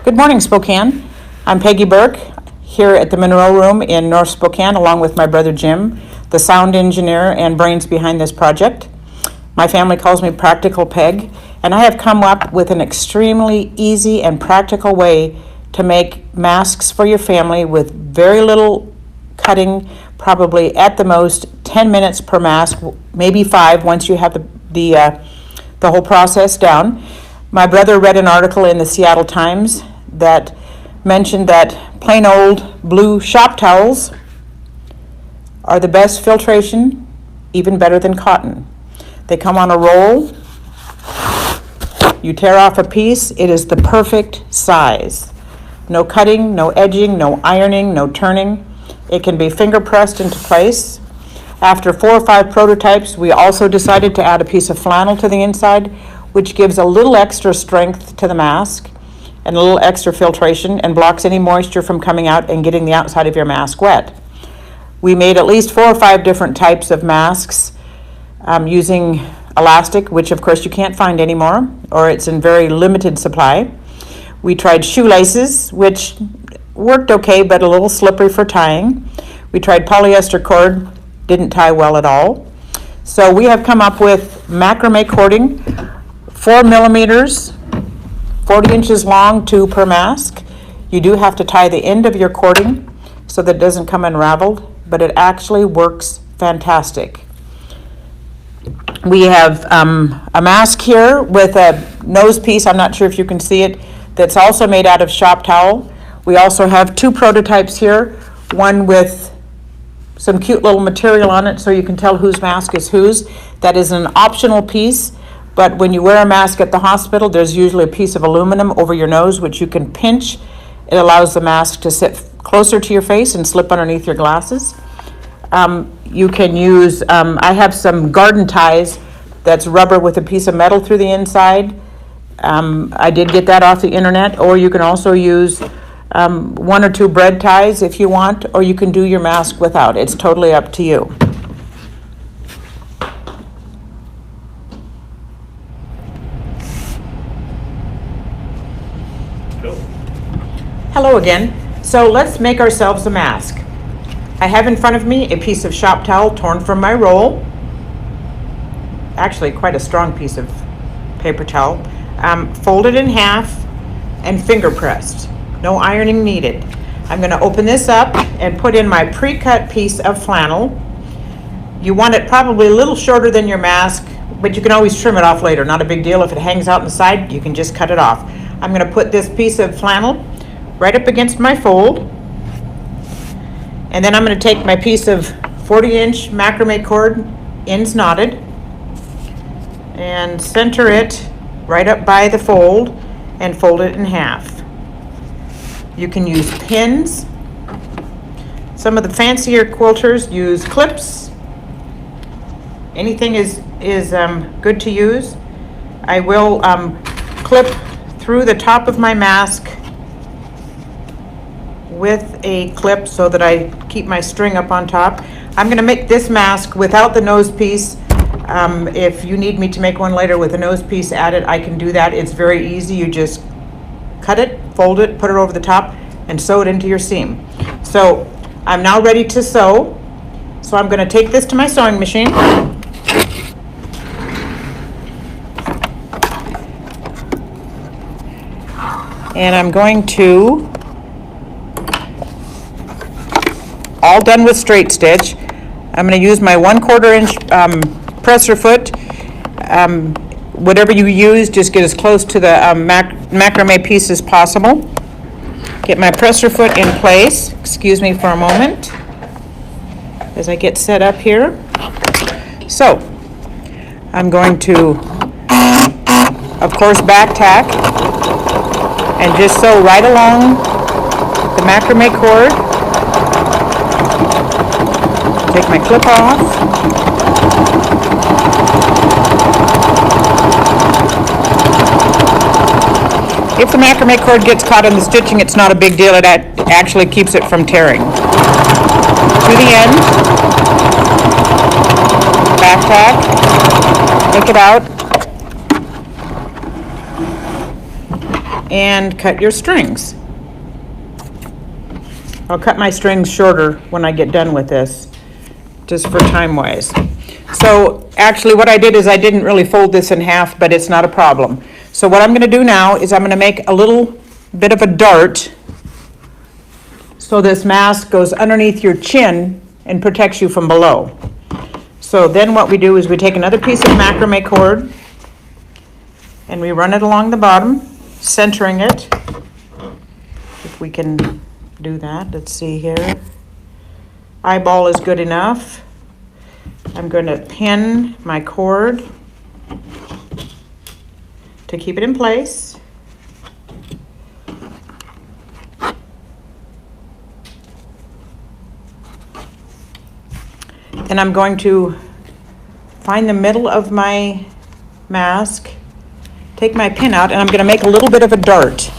Good morning, Spokane. I'm Peggy Burke here at the Monroe Room in North Spokane, along with my brother Jim, the sound engineer and brains behind this project. My family calls me Practical Peg, and I have come up with an extremely easy and practical way to make masks for your family with very little cutting, probably at the most 10 minutes per mask, maybe 5 once you have the whole process down. My brother read an article in the Seattle Times that mentioned that plain old blue shop towels are the best filtration, even better than cotton. They come on a roll. You tear off a piece, it is the perfect size. No cutting, no edging, no ironing, no turning. It can be finger pressed into place. After 4 or 5 prototypes, we also decided to add a piece of flannel to the inside, which gives a little extra strength to the mask and a little extra filtration and blocks any moisture from coming out and getting the outside of your mask wet. We made at least 4 or 5 different types of masks using elastic, which of course you can't find anymore, or it's in very limited supply. We tried shoelaces, which worked okay, but a little slippery for tying. We tried polyester cord, didn't tie well at all. So we have come up with macrame cording, 4 millimeters, 40 inches long, 2 per mask. You do have to tie the end of your cording so that it doesn't come unraveled, but it actually works fantastic. We have a mask here with a nose piece, I'm not sure if you can see it, that's also made out of shop towel. We also have 2 prototypes here, one with some cute little material on it so you can tell whose mask is whose. That is an optional piece. But when you wear a mask at the hospital, there's usually a piece of aluminum over your nose, which you can pinch. It allows the mask to sit closer to your face and slip underneath your glasses. You can use, I have some garden ties that's rubber with a piece of metal through the inside. I did get that off the internet, or you can also use 1 or 2 bread ties if you want, or you can do your mask without. It's totally up to you. Hello again. So let's make ourselves a mask. I have in front of me a piece of shop towel torn from my roll. Actually, quite a strong piece of paper towel. Folded in half and finger pressed. No ironing needed. I'm going to open this up and put in my pre-cut piece of flannel. You want it probably a little shorter than your mask, but you can always trim it off later. Not a big deal. If it hangs out in the side, you can just cut it off. I'm going to put this piece of flannel right up against my fold, and then I'm going to take my piece of 40-inch macrame cord, ends knotted, and center it right up by the fold and fold it in half. You can use pins. Some of the fancier quilters use clips. Anything is good to use. I will clip through the top of my mask with a clip so that I keep my string up on top. I'm going to make this mask without the nose piece. If you need me to make one later with a nose piece added, I can do that. It's very easy. You just cut it, fold it, put it over the top, and sew it into your seam. So I'm now ready to sew. So I'm going to take this to my sewing machine. And I'm going to, all done with straight stitch, I'm going to use my 1/4 inch presser foot. Whatever you use, just get as close to the macrame piece as possible. Get my presser foot in place. Excuse me for a moment as I get set up here. So I'm going to, of course, back tack and just sew right along the macrame cord. Take my clip off. If the macrame cord gets caught in the stitching, it's not a big deal. It actually keeps it from tearing. To the end, back tack, take it out, and cut your strings. I'll cut my strings shorter when I get done with this, just for time-wise. So actually what I did is I didn't really fold this in half, but it's not a problem. So what I'm going to do now is I'm going to make a little bit of a dart so this mask goes underneath your chin and protects you from below. So then what we do is we take another piece of macrame cord and we run it along the bottom, centering it. If we can do that, let's see here. Eyeball is good enough. I'm going to pin my cord to keep it in place. And I'm going to find the middle of my mask, take my pin out, and I'm going to make a little bit of a dart.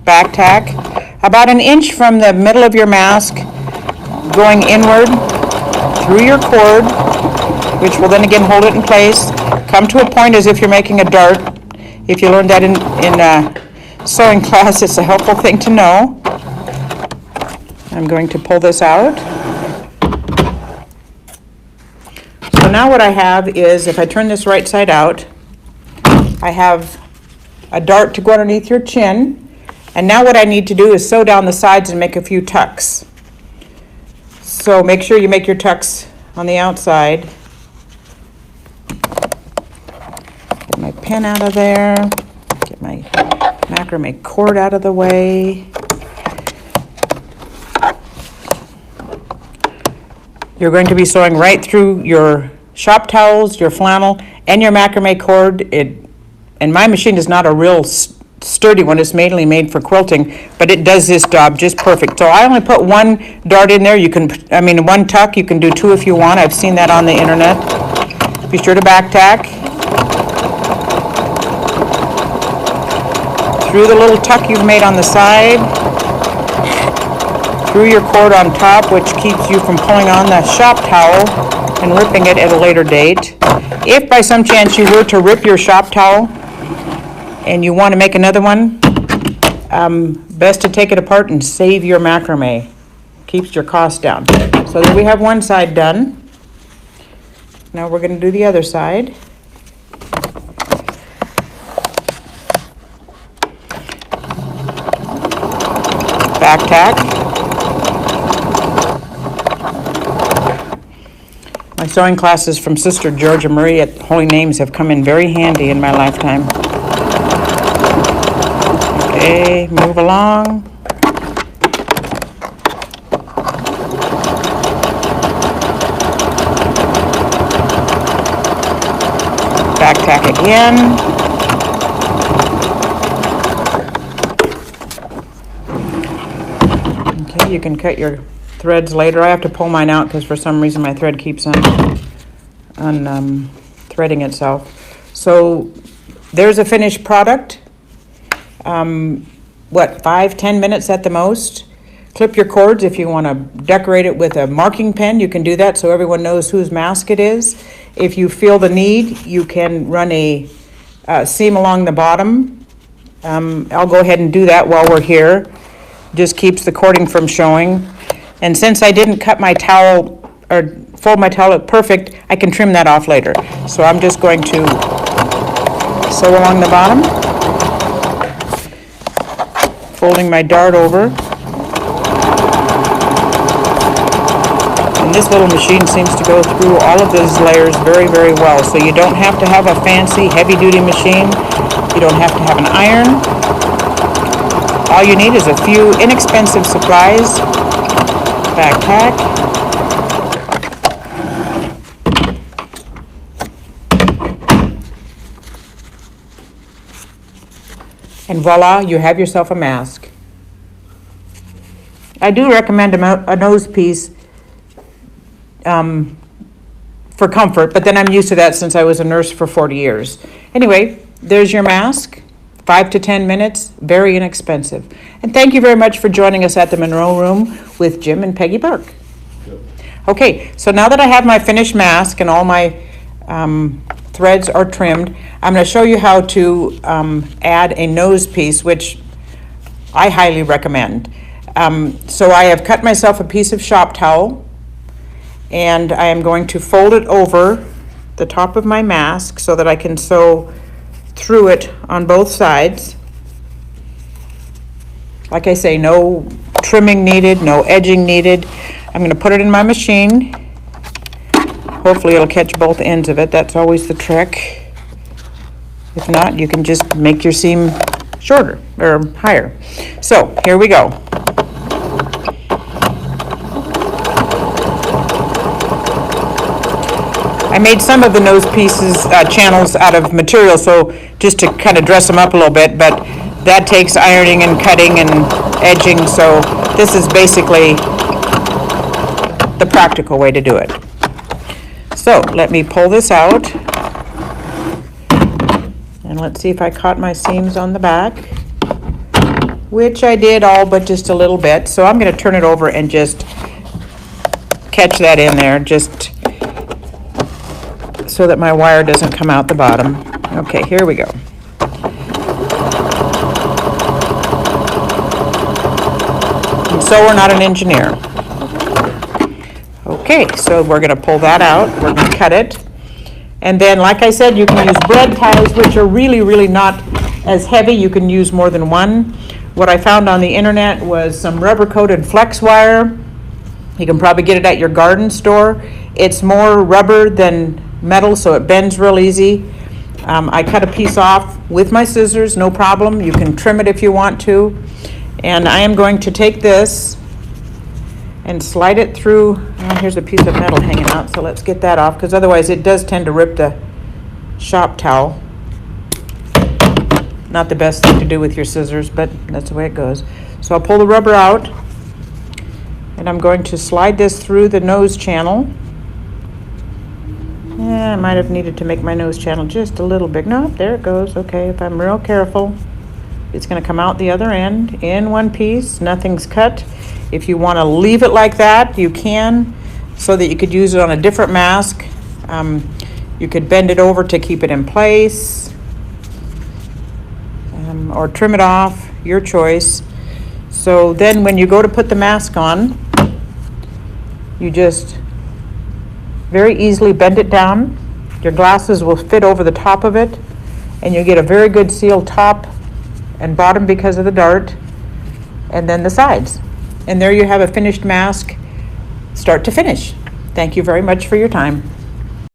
Back tack about 1 inch from the middle of your mask, going inward through your cord, which will then again hold it in place. Come to a point as if you're making a dart. If you learned that in sewing class, it's a helpful thing to know. I'm going to pull this out. So now what I have is, if I turn this right side out, I have a dart to go underneath your chin. And now what I need to do is sew down the sides and make a few tucks. So make sure you make your tucks on the outside. Get my pin out of there. Get my macrame cord out of the way. You're going to be sewing right through your shop towels, your flannel, and your macrame cord. And my machine is not a real sturdy one. It's mainly made for quilting, but it does this job just perfect. So I only put one dart in there. One tuck. You can do two if you want. I've seen that on the internet. Be sure to back tack. Through the little tuck you've made on the side. Through your cord on top, which keeps you from pulling on the shop towel and ripping it at a later date. If by some chance you were to rip your shop towel and you want to make another one, best to take it apart and save your macrame. Keeps your cost down. So there we have one side done. Now we're going to do the other side. Back tack. My sewing classes from Sister Georgia Marie at Holy Names have come in very handy in my lifetime. Okay, move along. Back tack again. Okay, you can cut your threads later. I have to pull mine out because for some reason my thread keeps on threading itself. So there's a finished product. 5-10 minutes at the most. Clip your cords. If you want to decorate it with a marking pen, you can do that so everyone knows whose mask it is. If you feel the need, you can run a seam along the bottom. I'll go ahead and do that while we're here. Just keeps the cording from showing. And since I didn't cut my towel or fold my towel perfect, I can trim that off later. So I'm just going to sew along the bottom, folding my dart over. And this little machine seems to go through all of those layers very, very well. So you don't have to have a fancy, heavy-duty machine. You don't have to have an iron. All you need is a few inexpensive supplies. Back tack. And voila, you have yourself a mask. I do recommend a nose piece for comfort, but then I'm used to that since I was a nurse for 40 years. Anyway, there's your mask. 5 to 10 minutes, very inexpensive. And thank you very much for joining us at the Monroe Room with Jim and Peggy Burke. Yep. Okay, so now that I have my finished mask and all my threads are trimmed. I'm going to show you how to add a nose piece, which I highly recommend. So I have cut myself a piece of shop towel, and I am going to fold it over the top of my mask so that I can sew through it on both sides. Like I say, no trimming needed, no edging needed. I'm going to put it in my machine. Hopefully it'll catch both ends of it. That's always the trick. If not, you can just make your seam shorter or higher. So here we go. I made some of the nose pieces, channels out of material, so just to kind of dress them up a little bit, but that takes ironing and cutting and edging, so this is basically the practical way to do it. So let me pull this out, and let's see if I caught my seams on the back, which I did all but just a little bit. So I'm going to turn it over and just catch that in there, just so that my wire doesn't come out the bottom. Okay, here we go. I'm a sewer, not an engineer. Okay, so we're going to pull that out. We're going to cut it. And then, like I said, you can use bread ties, which are really, really not as heavy. You can use more than one. What I found on the internet was some rubber-coated flex wire. You can probably get it at your garden store. It's more rubber than metal, so it bends real easy. I cut a piece off with my scissors, no problem. You can trim it if you want to. And I am going to take this and slide it through. Oh, here's a piece of metal hanging out, so let's get that off, because otherwise it does tend to rip the shop towel. Not the best thing to do with your scissors, but that's the way it goes. So I'll pull the rubber out, and I'm going to slide this through the nose channel. Yeah, I might have needed to make my nose channel just a little big. No, there it goes. Okay, if I'm real careful, it's going to come out the other end in one piece. Nothing's cut. If you want to leave it like that, you can, so that you could use it on a different mask. You could bend it over to keep it in place, or trim it off, your choice. So then when you go to put the mask on, you just very easily bend it down. Your glasses will fit over the top of it, and you get a very good seal top and bottom because of the dart, and then the sides. And there you have a finished mask, start to finish. Thank you very much for your time.